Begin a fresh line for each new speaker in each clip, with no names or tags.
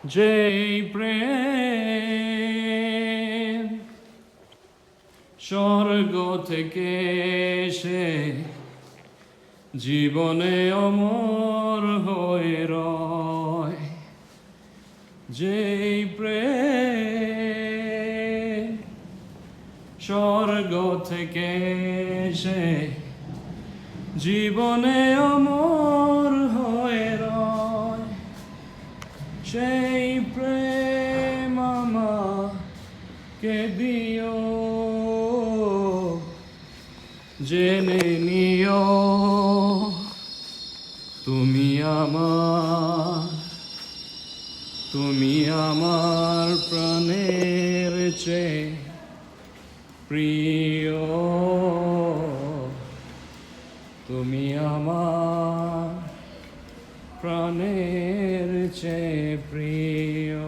যেই প্রেম স্বর্গ থেকে এসে জীবনে অমর হয়ে রয়, যেই প্রেম স্বর্গ থেকে এসে জীবনে অমর হয়ে রয়, সেই প্রেম আমাকে দিও, জেনে নিও তুমি আমার প্রাণের চেয়ে প্রিয়, তুমি আমার প্রাণের চেয়ে প্রিয়।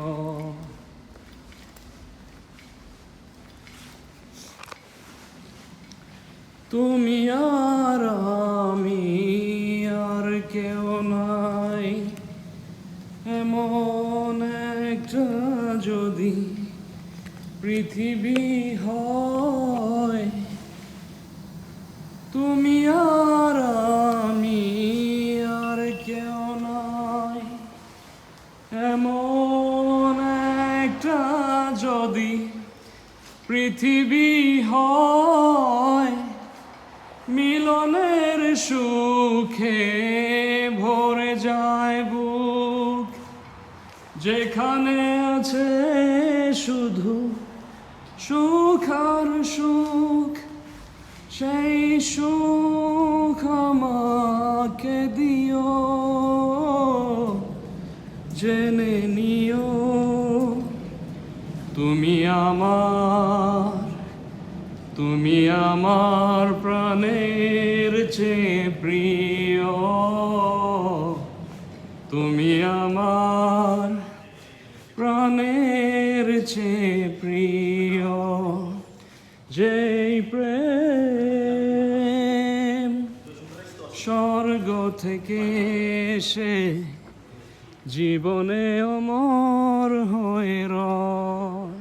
তুমি আর আমি আর কেউ নাই, এমন একটা যদি পৃথিবী হয়, তুমি আর আমি আর কেউ নাই, এমন একটা যদি পৃথিবী হয়, মিলনের সুখে ভরে যায় বুক, যেখানে আছে শুধু সুখ আর সুখ, সেই সুখ আমাকে দিও, জেনে নিও তুমি আমার প্রাণের চেয়ে প্রিয়, তুমি আমার প্রাণের চেয়ে প্রিয়, যেই প্রেম স্বর্গ থেকে এসে জীবনে অমর হয়ে রয়।